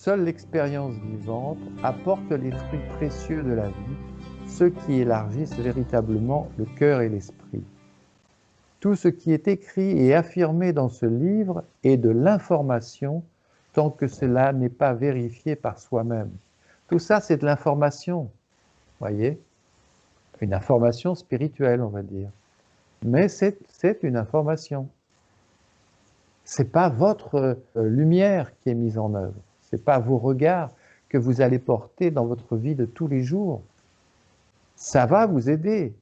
Seule l'expérience vivante apporte les fruits précieux de la vie, ceux qui élargissent véritablement le cœur et l'esprit. Tout ce qui est écrit et affirmé dans ce livre est de l'information tant que cela n'est pas vérifié par soi-même. Tout ça, c'est de l'information, voyez, une information spirituelle, on va dire. Mais c'est une information. Ce n'est pas votre lumière qui est mise en œuvre. Ce n'est pas vos regards que vous allez porter dans votre vie de tous les jours. Ça va vous aider,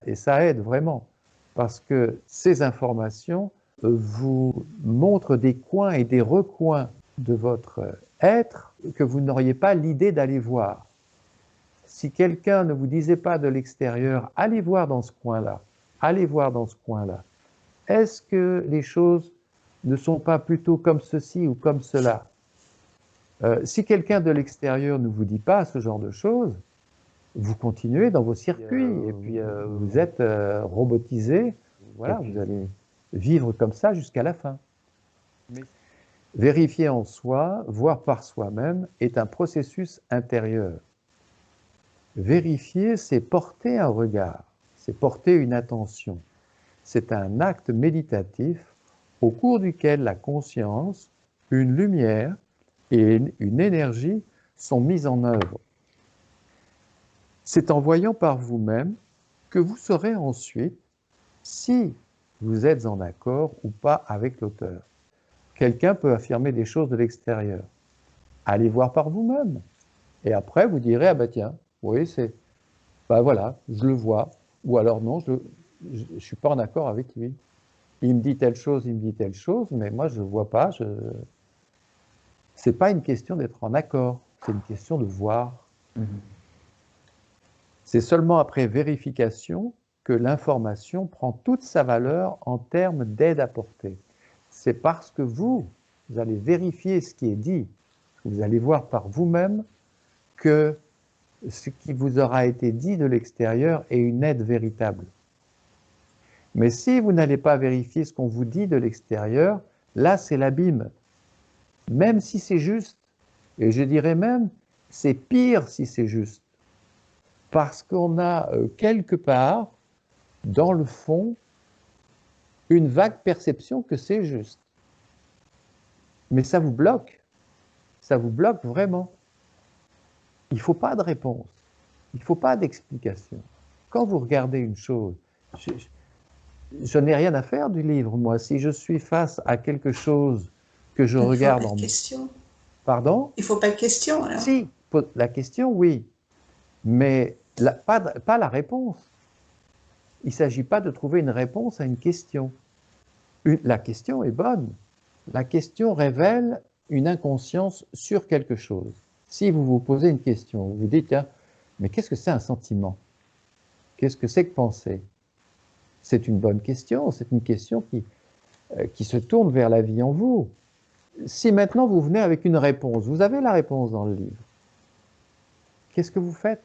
et ça aide vraiment, parce que ces informations vous montrent des coins et des recoins de votre être que vous n'auriez pas l'idée d'aller voir. Si quelqu'un ne vous disait pas de l'extérieur, allez voir dans ce coin-là, allez voir dans ce coin-là, est-ce que les choses ne sont pas plutôt comme ceci ou comme cela? Si quelqu'un de l'extérieur ne vous dit pas ce genre de choses, vous continuez dans vos circuits et puis vous êtes robotisé. Voilà, vous allez vivre comme ça jusqu'à la fin. Vérifier en soi, voir par soi-même, est un processus intérieur. Vérifier, c'est porter un regard, c'est porter une attention. C'est un acte méditatif au cours duquel la conscience, une lumière et une énergie sont mises en œuvre. C'est en voyant par vous-même que vous saurez ensuite si vous êtes en accord ou pas avec l'auteur. Quelqu'un peut affirmer des choses de l'extérieur. Allez voir par vous-même. Et après, vous direz, ah ben tiens, oui, c'est, ben voilà, je le vois. Ou alors non, je ne suis pas en accord avec lui. Il me dit telle chose, il me dit telle chose, mais moi je ne vois pas. C'est pas une question d'être en accord, c'est une question de voir. C'est seulement après vérification que l'information prend toute sa valeur en termes d'aide apportée. C'est parce que vous allez vérifier ce qui est dit, vous allez voir par vous-même que ce qui vous aura été dit de l'extérieur est une aide véritable. Mais si vous n'allez pas vérifier ce qu'on vous dit de l'extérieur, là c'est l'abîme. Même si c'est juste, et je dirais même, c'est pire si c'est juste. Parce qu'on a quelque part, dans le fond, une vague perception que c'est juste. Mais ça vous bloque vraiment. Il ne faut pas de réponse, il ne faut pas d'explication. Quand vous regardez une chose, je n'ai rien à faire du livre, moi. Si je suis face à quelque chose que je regarde en... question. Pardon? Il ne faut pas de question, alors? Si, la question, oui. Mais pas la réponse. Il ne s'agit pas de trouver une réponse à une question. La question est bonne. La question révèle une inconscience sur quelque chose. Si vous vous posez une question, vous vous dites, hein, mais qu'est-ce que c'est un sentiment? Qu'est-ce que c'est que penser? C'est une bonne question, c'est une question qui se tourne vers la vie en vous. Si maintenant vous venez avec une réponse, vous avez la réponse dans le livre, qu'est-ce que vous faites?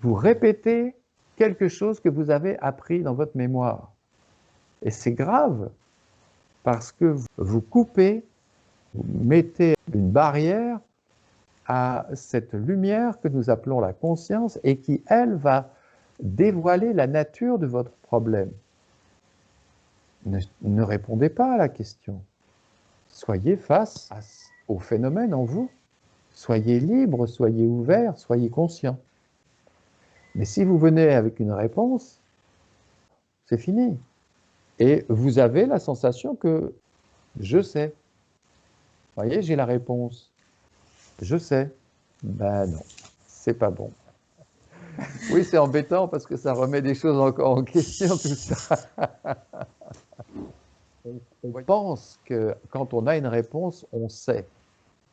Vous répétez quelque chose que vous avez appris dans votre mémoire. Et c'est grave, parce que vous coupez, vous mettez une barrière à cette lumière que nous appelons la conscience et qui, elle, va dévoiler la nature de votre problème. Ne répondez pas à la question. Soyez face au phénomène en vous. Soyez libre, soyez ouvert, soyez conscient. Mais si vous venez avec une réponse, c'est fini. Et vous avez la sensation que je sais. Vous voyez, j'ai la réponse. Je sais. Ben non, c'est pas bon. Oui, c'est embêtant parce que ça remet des choses encore en question, tout ça. On pense que quand on a une réponse, on sait.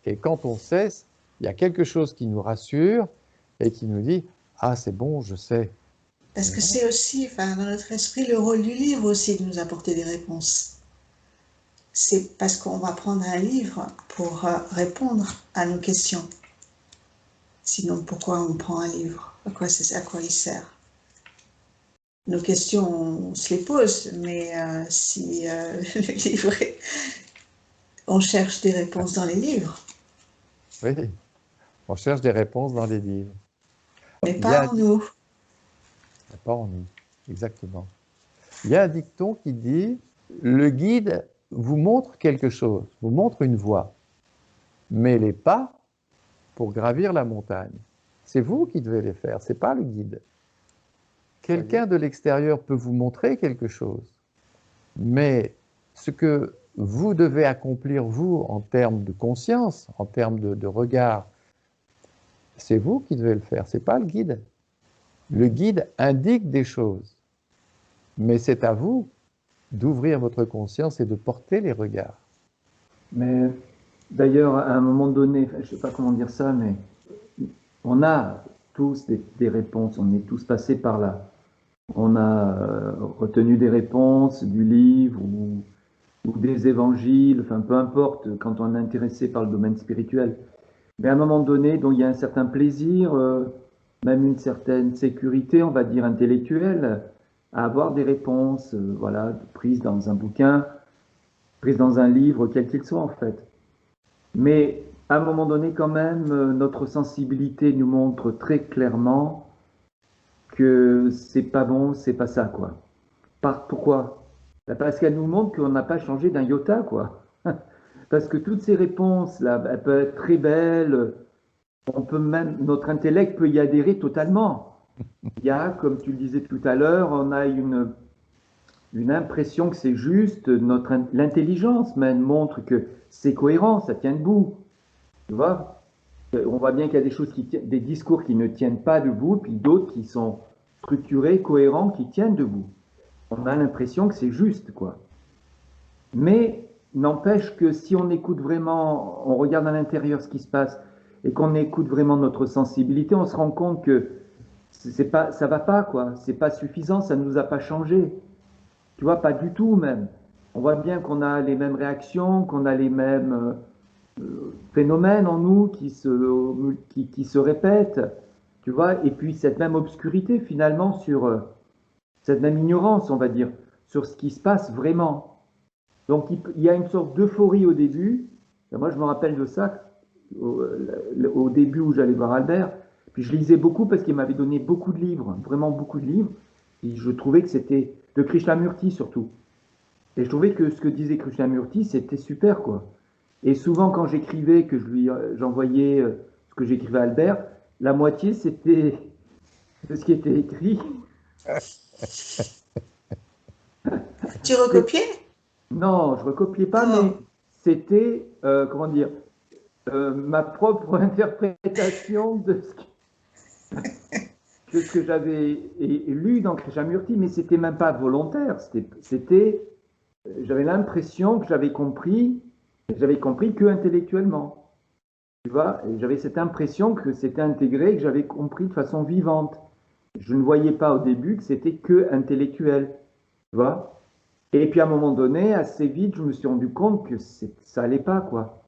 Et quand on sait, il y a quelque chose qui nous rassure et qui nous dit « Ah, c'est bon, je sais ». Parce que c'est aussi, enfin, dans notre esprit, le rôle du livre aussi de nous apporter des réponses. C'est parce qu'on va prendre un livre pour répondre à nos questions. Sinon, pourquoi on prend un livre? À quoi il sert? Nos questions, on se les pose, mais si le livre on cherche des réponses dans les livres. Oui, on cherche des réponses dans les livres. Mais Il y a pas en nous. pas en nous, exactement. Il y a un dicton qui dit, le guide vous montre quelque chose, vous montre une voie, mais les pas pour gravir la montagne, c'est vous qui devez les faire, c'est pas le guide. Quelqu'un de l'extérieur peut vous montrer quelque chose, mais ce que vous devez accomplir, vous, en termes de conscience, en termes de regard, c'est vous qui devez le faire, c'est pas le guide. Le guide indique des choses, mais c'est à vous d'ouvrir votre conscience et de porter les regards. Mais d'ailleurs, à un moment donné, je ne sais pas comment dire ça, mais on a tous des réponses, on est tous passés par là. On a retenu des réponses du livre ou des évangiles, enfin peu importe, quand on est intéressé par le domaine spirituel. Mais à un moment donné, donc, il y a un certain plaisir, même une certaine sécurité, on va dire intellectuelle, à avoir des réponses, voilà, prises dans un bouquin, prises dans un livre, quel qu'il soit en fait. Mais à un moment donné, quand même, notre sensibilité nous montre très clairement que c'est pas bon, c'est pas ça, quoi. Pourquoi? Parce qu'elle nous montre qu'on n'a pas changé d'un iota, quoi. Parce que toutes ces réponses, là, elles peuvent être très belles, on peut même, notre intellect peut y adhérer totalement. Il y a, comme tu le disais tout à l'heure, on a une impression que c'est juste, l'intelligence même montre que c'est cohérent, ça tient debout. Tu vois? On voit bien qu'il y a des choses des discours qui ne tiennent pas debout, puis d'autres qui sont structurés, cohérents, qui tiennent debout. On a l'impression que c'est juste, quoi. Mais n'empêche que si on écoute vraiment, on regarde à l'intérieur ce qui se passe et qu'on écoute vraiment notre sensibilité, on se rend compte que c'est pas, ça va pas, quoi. C'est pas suffisant, ça ne nous a pas changé. Tu vois, pas du tout même. On voit bien qu'on a les mêmes réactions, qu'on a les mêmes phénomènes en nous qui se répètent, tu vois, et puis cette même obscurité finalement sur cette même ignorance, on va dire, sur ce qui se passe vraiment. Donc il y a une sorte d'euphorie au début. Et moi, je me rappelle de ça au début où j'allais voir Albert. Puis je lisais beaucoup parce qu'il m'avait donné beaucoup de livres, vraiment beaucoup de livres. Et je trouvais que c'était de Krishnamurti surtout. Et je trouvais que ce que disait Krishnamurti, c'était super, quoi. Et souvent, quand j'écrivais, que j'envoyais ce que j'écrivais à Albert, la moitié, c'était de ce qui était écrit. Tu recopiais? Non, je ne recopiais pas, Oh. mais c'était, comment dire, ma propre interprétation de ce que j'avais lu dans Krishnamurti, mais c'était même pas volontaire. J'avais l'impression que j'avais compris que intellectuellement. Tu vois, j'avais cette impression que c'était intégré, que j'avais compris de façon vivante. Je ne voyais pas au début que c'était que intellectuel. Tu vois. Et puis à un moment donné, assez vite, je me suis rendu compte que ça allait pas, quoi.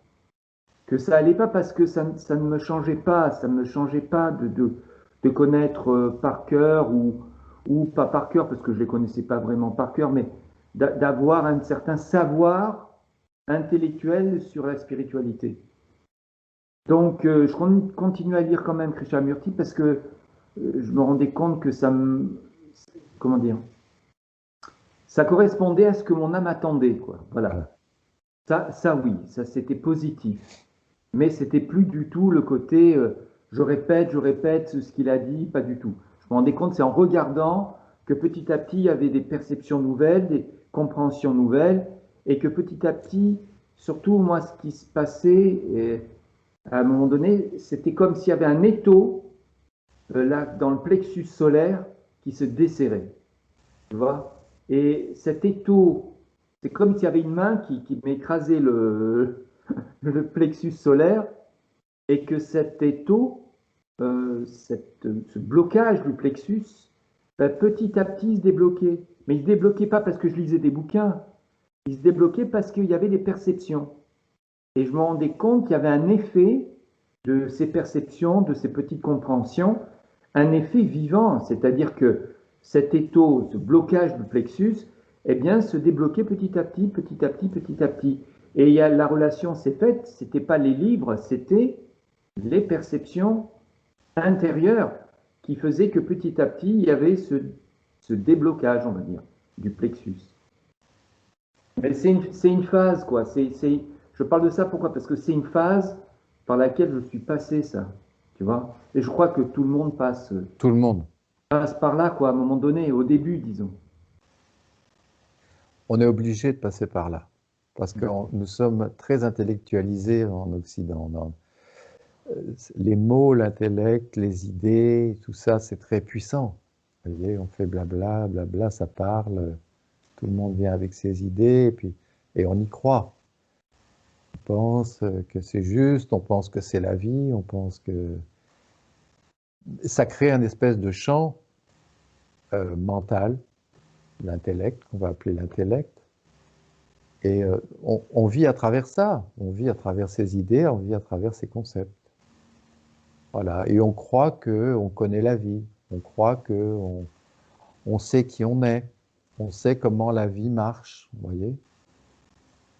Que ça allait pas parce que ça ne me changeait pas. Ça ne me changeait pas de connaître par cœur ou pas par cœur, parce que je ne les connaissais pas vraiment par cœur, mais d'avoir un certain savoir intellectuel sur la spiritualité. Donc, je continue à lire quand même Krishnamurti parce que je me rendais compte que comment dire, ça correspondait à ce que mon âme attendait, quoi. Voilà. Ça oui, ça c'était positif. Mais c'était plus du tout le côté je répète ce qu'il a dit, pas du tout. Je me rendais compte, c'est en regardant que petit à petit, il y avait des perceptions nouvelles, des compréhensions nouvelles, et que petit à petit, surtout moi, ce qui se passait, à un moment donné, c'était comme s'il y avait un étau là, dans le plexus solaire qui se desserrait. Tu vois? Et cet étau, c'est comme s'il y avait une main qui m'écrasait le plexus solaire et que cet étau, ce blocage du plexus, petit à petit il se débloquait. Mais il ne se débloquait pas parce que je lisais des bouquins, il se débloquait parce qu'il y avait des perceptions. Et je me rendais compte qu'il y avait un effet de ces perceptions, de ces petites compréhensions, un effet vivant, c'est-à-dire que cet étau, ce blocage du plexus, eh bien, se débloquait petit à petit, petit à petit, petit à petit. Et la relation s'est faite, c'était pas les livres, c'était les perceptions intérieures qui faisaient que petit à petit, il y avait ce déblocage, on va dire, du plexus. Mais c'est une phase, quoi. Je parle de ça pourquoi? Parce que c'est une phase par laquelle je suis passé, ça. Tu vois? Et je crois que tout le monde passe Tout le monde. par là, quoi, à un moment donné, au début, disons. On est obligé de passer par là. Parce que nous sommes très intellectualisés en Occident. Les mots, l'intellect, les idées, tout ça, c'est très puissant. Vous voyez, on fait blabla, blabla, ça parle, tout le monde vient avec ses idées, et on y croit. On pense que c'est juste, on pense que c'est la vie, on pense que... Ça crée un espèce de champ mental, l'intellect, qu'on va appeler l'intellect, et on vit à travers ça, on vit à travers ces idées, on vit à travers ces concepts. Voilà, et on croit qu'on connaît la vie, on croit qu'on sait qui on est, on sait comment la vie marche, vous voyez.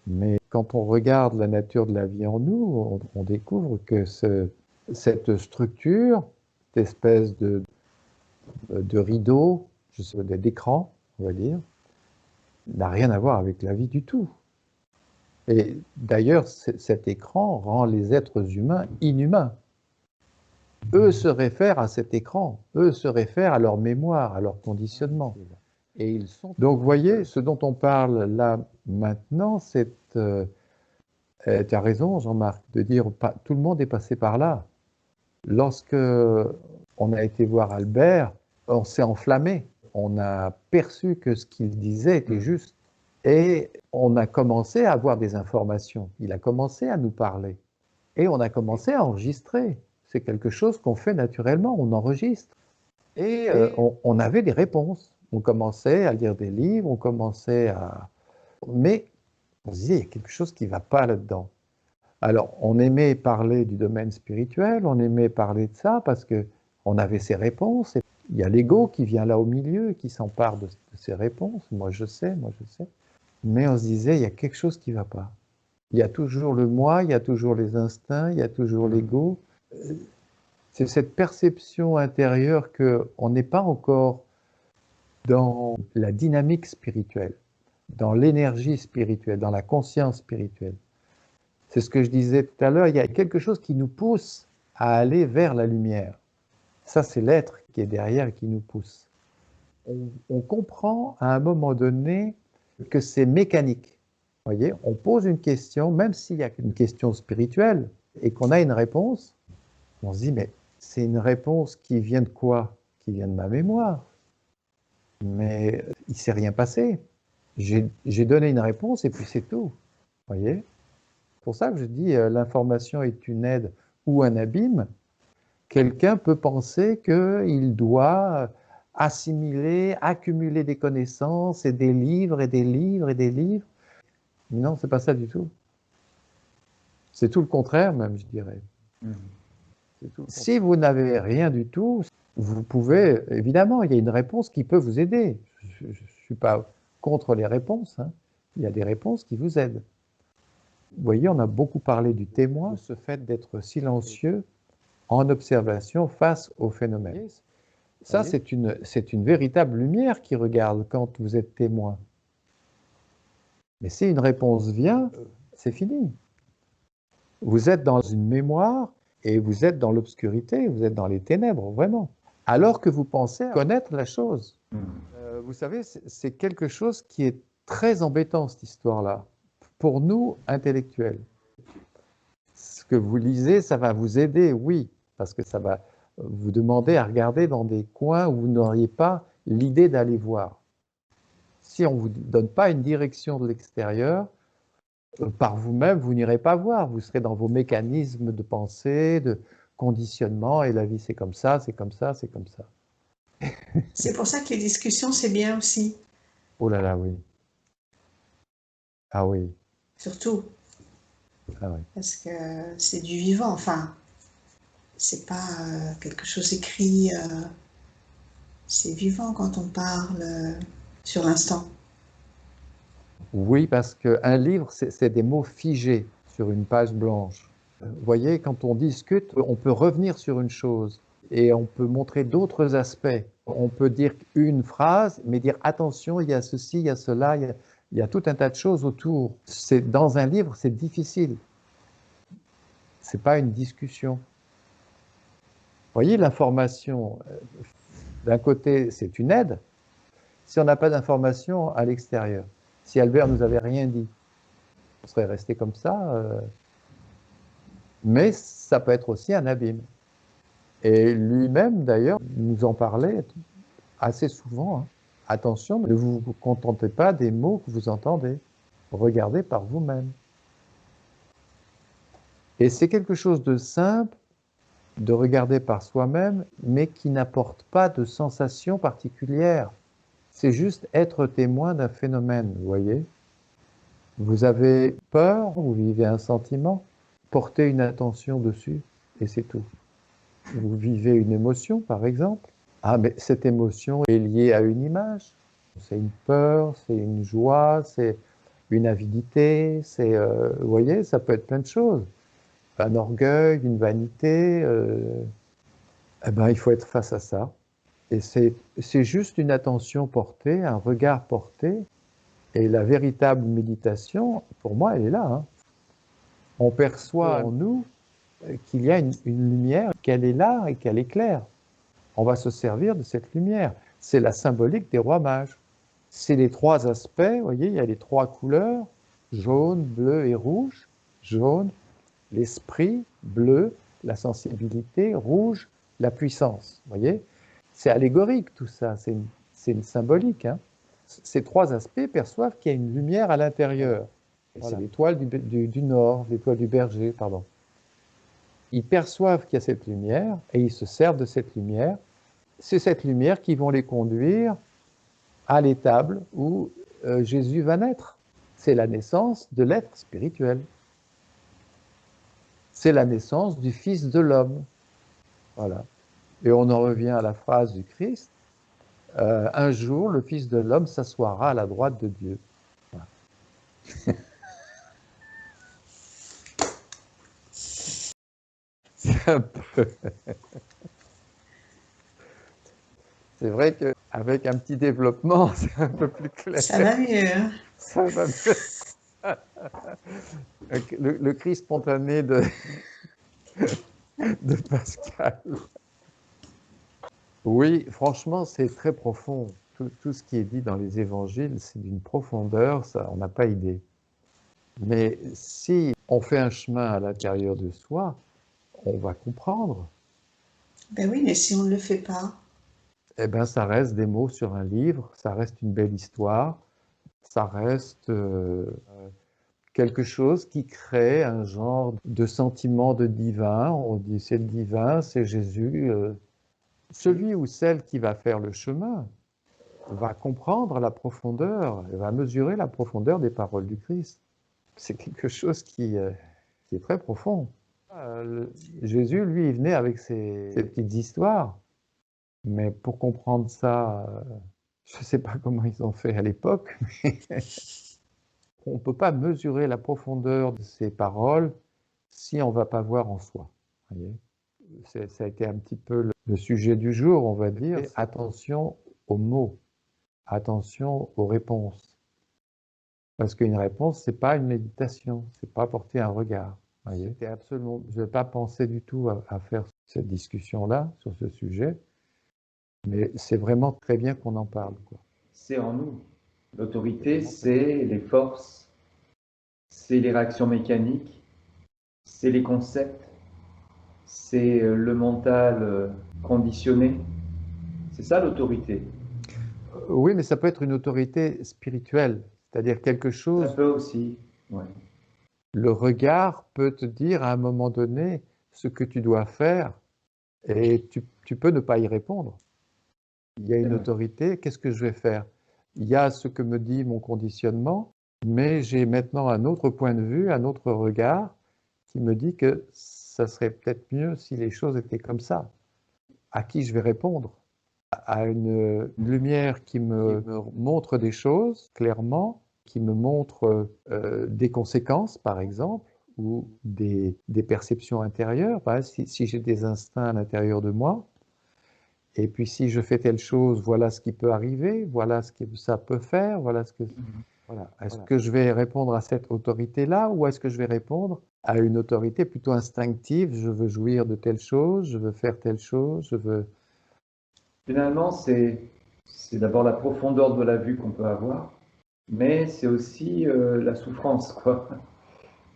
Mais quand on regarde la nature de la vie en nous, on découvre que cette structure, cette espèce de rideau, d'écran, on va dire, n'a rien à voir avec la vie du tout. Et d'ailleurs, cet écran rend les êtres humains inhumains. Eux se réfèrent à cet écran, eux se réfèrent à leur mémoire, à leur conditionnement. Et ils sont... Donc, vous voyez, ce dont on parle là maintenant, c'est... tu as raison, Jean-Marc, de dire tout le monde est passé par là. Lorsque on a été voir Albert, on s'est enflammé. On a perçu que ce qu'il disait était juste. Et on a commencé à avoir des informations. Il a commencé à nous parler. Et on a commencé à enregistrer. C'est quelque chose qu'on fait naturellement, on enregistre. Et on avait des réponses. On commençait à lire des livres, on commençait à... Mais on se disait, il y a quelque chose qui ne va pas là-dedans. Alors, on aimait parler du domaine spirituel, on aimait parler de ça parce qu'on avait ces réponses. Et il y a l'ego qui vient là au milieu, qui s'empare de ces réponses. Moi, je sais, moi, je sais. Mais on se disait, il y a quelque chose qui ne va pas. Il y a toujours le moi, il y a toujours les instincts, il y a toujours l'ego. C'est cette perception intérieure qu'on n'est pas encore dans la dynamique spirituelle, dans l'énergie spirituelle, dans la conscience spirituelle. C'est ce que je disais tout à l'heure, il y a quelque chose qui nous pousse à aller vers la lumière. Ça, c'est l'être qui est derrière et qui nous pousse. On comprend à un moment donné que c'est mécanique. Vous voyez, on pose une question, même s'il y a une question spirituelle et qu'on a une réponse, on se dit, mais c'est une réponse qui vient de quoi? Qui vient de ma mémoire. Mais il ne s'est rien passé. J'ai donné une réponse et puis c'est tout. Vous voyez? C'est pour ça que je dis l'information est une aide ou un abîme. Quelqu'un peut penser qu'il doit assimiler, accumuler des connaissances et des livres et des livres et des livres. Mais non, c'est pas ça du tout. C'est tout le contraire même, je dirais. Si vous n'avez rien du tout, vous pouvez, évidemment, il y a une réponse qui peut vous aider. Je ne suis pas contre les réponses, hein. Il y a des réponses qui vous aident. Vous voyez, on a beaucoup parlé du témoin, ce fait d'être silencieux en observation face au phénomène. Ça, c'est une véritable lumière qui regarde quand vous êtes témoin. Mais si une réponse vient, c'est fini. Vous êtes dans une mémoire et vous êtes dans l'obscurité, vous êtes dans les ténèbres, vraiment. Alors que vous pensez connaître la chose. Vous savez, c'est quelque chose qui est très embêtant, cette histoire-là, pour nous, intellectuels. Ce que vous lisez, ça va vous aider, oui, parce que ça va vous demander à regarder dans des coins où vous n'auriez pas l'idée d'aller voir. Si on ne vous donne pas une direction de l'extérieur, par vous-même, vous n'irez pas voir. Vous serez dans vos mécanismes de pensée, de conditionnement, et la vie c'est comme ça, c'est comme ça, c'est comme ça. C'est pour ça que les discussions, c'est bien aussi. Oh là là, oui. Ah oui. Surtout. Ah oui. Parce que c'est du vivant, enfin, c'est pas quelque chose écrit, c'est vivant quand on parle sur l'instant. Oui, parce qu'un livre, c'est des mots figés sur une page blanche. Vous voyez, quand on discute, on peut revenir sur une chose et on peut montrer d'autres aspects. On peut dire une phrase, mais dire attention, il y a ceci, il y a cela, il y a tout un tas de choses autour. Dans un livre, c'est difficile. C'est pas une discussion. Vous voyez, l'information, d'un côté, c'est une aide. Si on n'a pas d'information à l'extérieur, si Albert nous avait rien dit, on serait resté comme ça. Mais ça peut être aussi un abîme. Et lui-même, d'ailleurs, nous en parlait assez souvent. Hein. Attention, ne vous contentez pas des mots que vous entendez. Regardez par vous-même. Et c'est quelque chose de simple, de regarder par soi-même, mais qui n'apporte pas de sensation particulière. C'est juste être témoin d'un phénomène, vous voyez. Vous avez peur, vous vivez un sentiment, portez une attention dessus, et c'est tout. Vous vivez une émotion, par exemple. Ah, mais cette émotion est liée à une image. C'est une peur, c'est une joie, c'est une avidité, vous voyez, ça peut être plein de choses. Un orgueil, une vanité. Eh ben, il faut être face à ça. Et c'est juste une attention portée, un regard porté. Et la véritable méditation, pour moi, elle est là. Hein. On perçoit en nous qu'il y a une lumière, qu'elle est là et qu'elle éclaire. On va se servir de cette lumière. C'est la symbolique des rois mages. C'est les trois aspects, vous voyez, il y a les trois couleurs, jaune, bleu et rouge. Jaune, l'esprit, bleu, la sensibilité, rouge, la puissance. Vous voyez, c'est allégorique tout ça, c'est une symbolique. Hein. Ces trois aspects perçoivent qu'il y a une lumière à l'intérieur. Voilà. C'est l'étoile du nord, l'étoile du berger, pardon. Ils perçoivent qu'il y a cette lumière et ils se servent de cette lumière. C'est cette lumière qui vont les conduire à l'étable où Jésus va naître. C'est la naissance de l'être spirituel. C'est la naissance du Fils de l'homme. Voilà. Et on en revient à la phrase du Christ. Un jour, le Fils de l'homme s'assoira à la droite de Dieu. Voilà. C'est un peu... C'est vrai qu'avec un petit développement, c'est un peu plus clair. Ça va mieux. Hein. Ça va mieux. Le cri spontané de Pascal. Oui, franchement, c'est très profond. Tout ce qui est dit dans les évangiles, c'est d'une profondeur, ça, on n'a pas idée. Mais si on fait un chemin à l'intérieur de soi, on va comprendre. Ben oui, mais si on ne le fait pas. Eh bien, ça reste des mots sur un livre, ça reste une belle histoire, ça reste quelque chose qui crée un genre de sentiment de divin. On dit c'est le divin, c'est Jésus. Celui ou celle qui va faire le chemin va comprendre la profondeur, va mesurer la profondeur des paroles du Christ. C'est quelque chose qui est très profond. Jésus, lui, il venait avec ses petites histoires. Mais pour comprendre ça, je ne sais pas comment ils ont fait à l'époque, mais on ne peut pas mesurer la profondeur de ces paroles si on ne va pas voir en soi. Voyez, ça a été un petit peu le sujet du jour, on va dire. Attention aux mots, attention aux réponses. Parce qu'une réponse, ce n'est pas une méditation, ce n'est pas porter un regard. Voyez, absolument, je n'ai pas pensé du tout à faire cette discussion-là sur ce sujet. Mais c'est vraiment très bien qu'on en parle. C'est en nous. L'autorité, c'est les forces, c'est les réactions mécaniques, c'est les concepts, c'est le mental conditionné. C'est ça l'autorité. Oui, mais ça peut être une autorité spirituelle, c'est-à-dire quelque chose... Ça peut aussi, ouais. Le regard peut te dire à un moment donné ce que tu dois faire et tu peux ne pas y répondre. Il y a une autorité, qu'est-ce que je vais faire? Il y a ce que me dit mon conditionnement, mais j'ai maintenant un autre point de vue, un autre regard qui me dit que ça serait peut-être mieux si les choses étaient comme ça. À qui je vais répondre? À une lumière qui me montre des choses clairement, qui me montre des conséquences, par exemple, ou des perceptions intérieures. Par exemple, si j'ai des instincts à l'intérieur de moi, et puis si je fais telle chose, voilà ce qui peut arriver, voilà ce que ça peut faire, voilà ce que... Voilà. Est-ce que je vais répondre à cette autorité-là ou est-ce que je vais répondre à une autorité plutôt instinctive? Je veux jouir de telle chose, je veux faire telle chose, je veux... Finalement, c'est d'abord la profondeur de la vue qu'on peut avoir, mais c'est aussi la souffrance, quoi.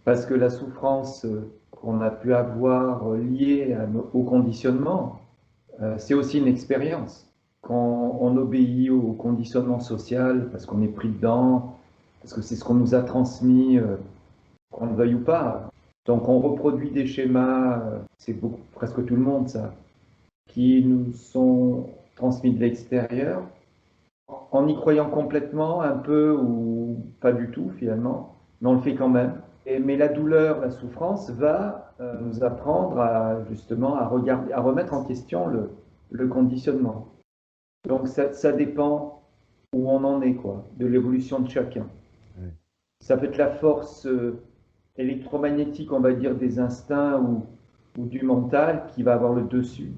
Parce que la souffrance qu'on a pu avoir liée au conditionnement, c'est aussi une expérience. Quand on obéit au conditionnement social, parce qu'on est pris dedans, parce que c'est ce qu'on nous a transmis, qu'on le veuille ou pas. Donc on reproduit des schémas, c'est presque tout le monde ça, qui nous sont transmis de l'extérieur, en y croyant complètement, un peu ou pas du tout finalement, mais on le fait quand même. Mais la douleur, la souffrance va nous apprendre justement à regarder, à remettre en question le conditionnement. Donc ça dépend où on en est, quoi, de l'évolution de chacun. Oui. Ça peut être la force électromagnétique, on va dire, des instincts ou du mental qui va avoir le dessus.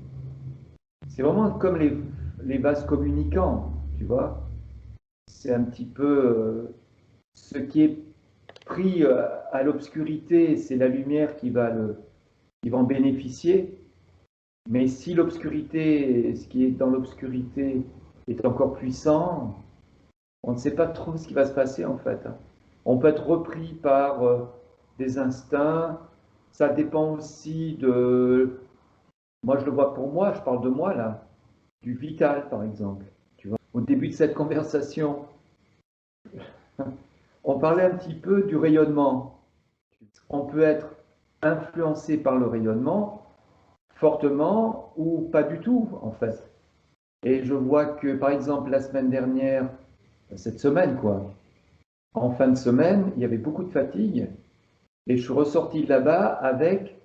C'est vraiment comme les vases communicants, tu vois. C'est un petit peu ce qui est pris à l'obscurité, c'est la lumière qui va en bénéficier. Mais si l'obscurité, ce qui est dans l'obscurité est encore puissant, on ne sait pas trop ce qui va se passer en fait. On peut être repris par des instincts. Ça dépend aussi de... Moi, je le vois pour moi, je parle de moi là, du vital par exemple. Tu vois. Au début de cette conversation, on parlait un petit peu du rayonnement. On peut être influencé par le rayonnement fortement ou pas du tout en fait. Et je vois que par exemple la semaine dernière, cette semaine quoi, en fin de semaine, il y avait beaucoup de fatigue et je suis ressorti de là-bas avec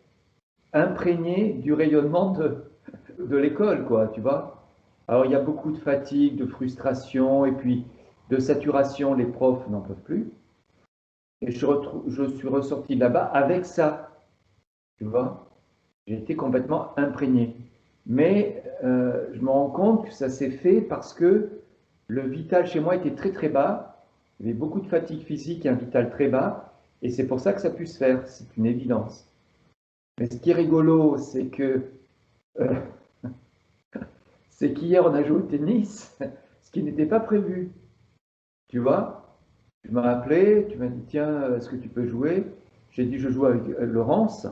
imprégné du rayonnement de l'école quoi, tu vois. Alors il y a beaucoup de fatigue, de frustration et puis de saturation, les profs n'en peuvent plus. Et je suis ressorti de là-bas avec ça, tu vois. J'ai été complètement imprégné. Mais je me rends compte que ça s'est fait parce que le vital chez moi était très très bas. Il y avait beaucoup de fatigue physique et un vital très bas. Et c'est pour ça que ça a pu se faire, c'est une évidence. Mais ce qui est rigolo, euh, c'est qu'hier on a joué au tennis, ce qui n'était pas prévu. Tu vois, tu m'as appelé, tu m'as dit tiens, est-ce que tu peux jouer? J'ai dit je joue avec Laurence.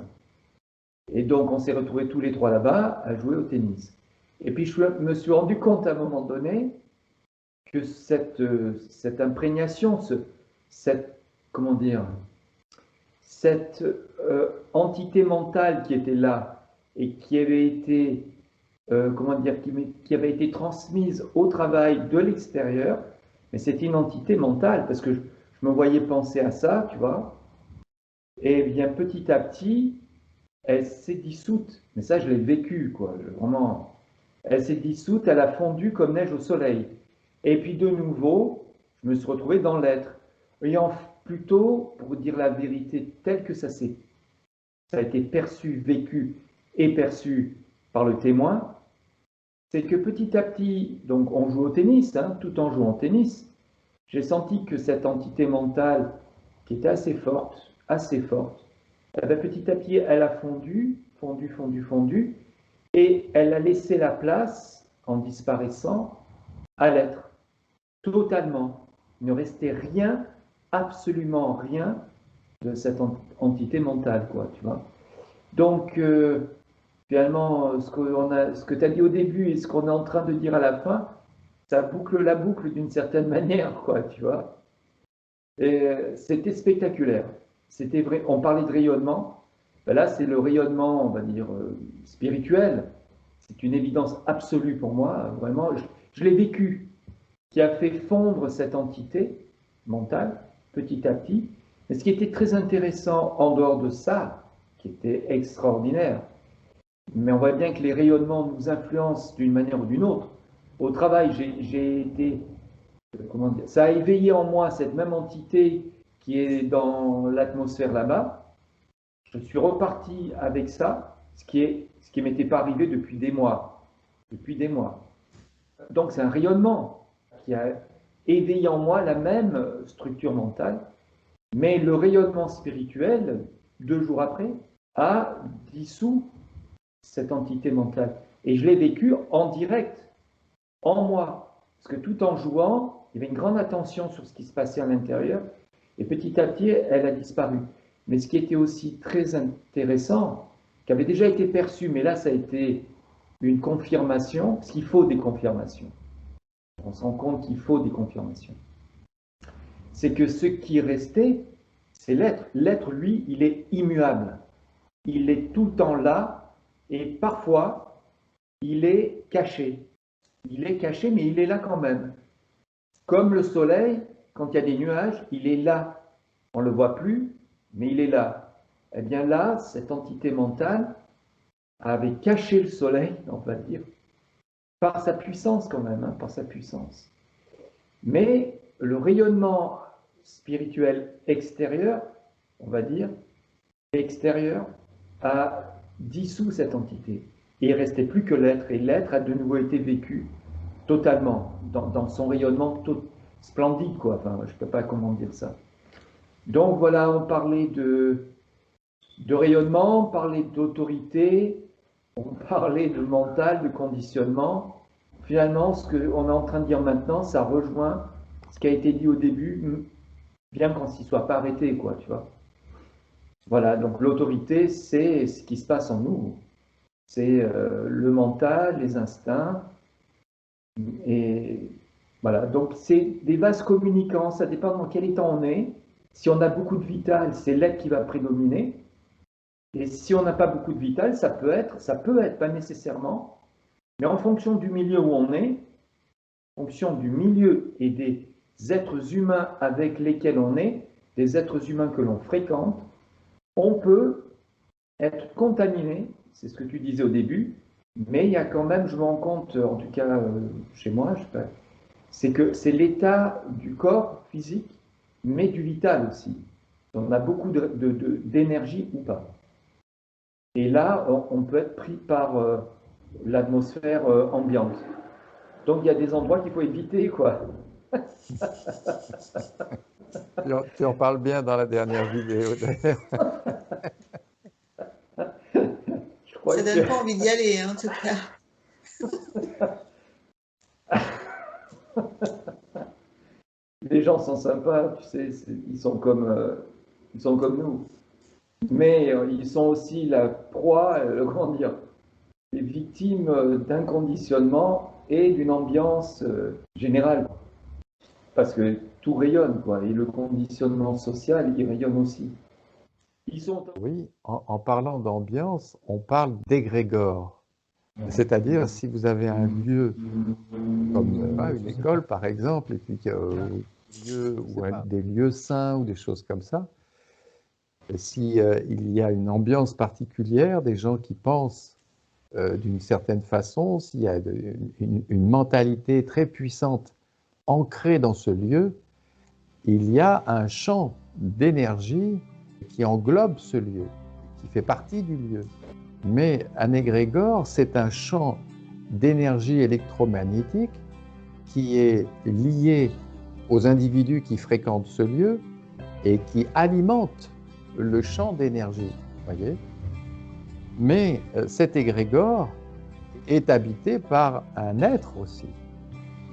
Et donc, on s'est retrouvés tous les trois là-bas à jouer au tennis. Et puis, je me suis rendu compte à un moment donné que cette imprégnation, comment dire, cette entité mentale qui était là et qui avait été, comment dire, qui avait été transmise au travail de l'extérieur, mais c'était une entité mentale parce que je me voyais penser à ça, tu vois. Et bien, petit à petit, elle s'est dissoute, mais ça je l'ai vécu, quoi, vraiment. Elle s'est dissoute, elle a fondu comme neige au soleil. Et puis de nouveau, je me suis retrouvé dans l'être, ayant plutôt, pour dire la vérité, telle que ça a été perçu, vécu et perçu par le témoin, c'est que petit à petit, donc on joue au tennis, hein, tout en jouant au tennis, j'ai senti que cette entité mentale, qui était assez forte, eh bien, petit à petit, elle a fondu, et elle a laissé la place, en disparaissant, à l'être, totalement. Il ne restait rien, absolument rien, de cette entité mentale, quoi, tu vois. Donc, finalement, ce que tu as dit au début et ce qu'on est en train de dire à la fin, ça boucle la boucle d'une certaine manière, quoi, tu vois. Et c'était spectaculaire. C'était vrai. On parlait de rayonnement. Ben là, c'est le rayonnement, on va dire, spirituel. C'est une évidence absolue pour moi. Vraiment, je l'ai vécu, qui a fait fondre cette entité mentale petit à petit. Mais ce qui était très intéressant en dehors de ça, qui était extraordinaire, mais on voit bien que les rayonnements nous influencent d'une manière ou d'une autre. Au travail, j'ai été, comment dire, ça a éveillé en moi cette même entité qui est dans l'atmosphère là-bas. Je suis reparti avec ça, ce qui m'était pas arrivé depuis des mois. Depuis des mois. Donc c'est un rayonnement qui a éveillé en moi la même structure mentale, mais le rayonnement spirituel, 2 jours après, a dissous cette entité mentale. Et je l'ai vécu en direct, en moi. Parce que tout en jouant, il y avait une grande attention sur ce qui se passait à l'intérieur, et petit à petit, elle a disparu. Mais ce qui était aussi très intéressant, qui avait déjà été perçu, mais là, ça a été une confirmation, parce qu'il faut des confirmations. On se rend compte qu'il faut des confirmations. C'est que ce qui est resté, c'est l'être. L'être, lui, il est immuable. Il est tout le temps là, et parfois, il est caché. Il est caché, mais il est là quand même. Comme le soleil, quand il y a des nuages, il est là. On ne le voit plus, mais il est là. Eh bien là, cette entité mentale avait caché le soleil, on va dire, par sa puissance quand même, par sa puissance. Mais le rayonnement spirituel extérieur, on va dire, extérieur, a dissous cette entité. Et il ne restait plus que l'être. Et l'être a de nouveau été vécu totalement, dans son rayonnement splendide, quoi. Enfin, je ne peux pas comment dire ça. Donc voilà, on parlait de rayonnement, on parlait d'autorité, on parlait de mental, de conditionnement. Finalement, ce qu'on est en train de dire maintenant, ça rejoint ce qui a été dit au début, bien qu'on s'y soit pas arrêté, quoi, tu vois. Voilà, donc l'autorité, c'est ce qui se passe en nous. C'est le mental, les instincts. Et voilà, donc c'est des vases communicants, ça dépend dans quel état on est. Si on a beaucoup de vital, c'est l'être qui va prédominer. Et si on n'a pas beaucoup de vital, ça peut être, pas nécessairement, mais en fonction du milieu où on est, en fonction du milieu et des êtres humains avec lesquels on est, des êtres humains que l'on fréquente, on peut être contaminé, c'est ce que tu disais au début, mais il y a quand même, je me rends compte, en tout cas chez moi, c'est que c'est l'état du corps physique, mais du vital aussi. On a beaucoup d'énergie ou pas. Et là, on peut être pris par l'atmosphère ambiante. Donc il y a des endroits qu'il faut éviter, quoi. Tu en parles bien dans la dernière vidéo, d'ailleurs. Ça donne pas envie d'y aller, hein, en tout cas. Les gens sont sympas, tu sais, ils sont comme nous. Mais ils sont aussi la proie, comment dire, les victimes d'un conditionnement et d'une ambiance générale. Parce que tout rayonne, quoi. Et le conditionnement social, il rayonne aussi. Oui, en parlant d'ambiance, on parle d'égrégore. C'est-à-dire, si vous avez un lieu, comme une école par exemple, et puis des lieux saints ou des choses comme ça, si il y a une ambiance particulière, des gens qui pensent d'une certaine façon, s'il y a une mentalité très puissante ancrée dans ce lieu, il y a un champ d'énergie qui englobe ce lieu, qui fait partie du lieu. Mais un égrégore, c'est un champ d'énergie électromagnétique qui est lié aux individus qui fréquentent ce lieu et qui alimente le champ d'énergie, voyez. Mais cet égrégore est habité par un être aussi.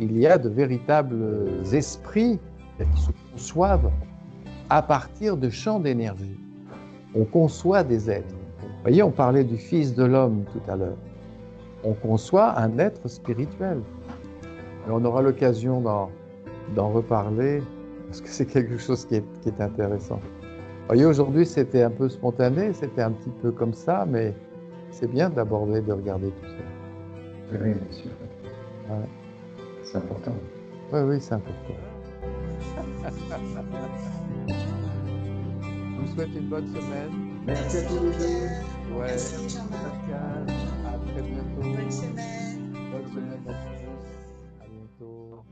Il y a de véritables esprits qui se conçoivent à partir de champs d'énergie. On conçoit des êtres. Vous voyez, on parlait du Fils de l'homme tout à l'heure. On conçoit un être spirituel. Et on aura l'occasion d'en reparler, parce que c'est quelque chose qui est intéressant. Vous voyez, aujourd'hui, c'était un peu spontané, c'était un petit peu comme ça, mais c'est bien d'aborder, de regarder tout ça. Oui, bien sûr. Ouais. C'est important. Oui, c'est important. Je vous souhaite une bonne semaine. Merci à tous les deux. Ouais. Merci, Jean-Marc. À très bientôt. Bonne semaine. Bonne semaine à tous. À bientôt.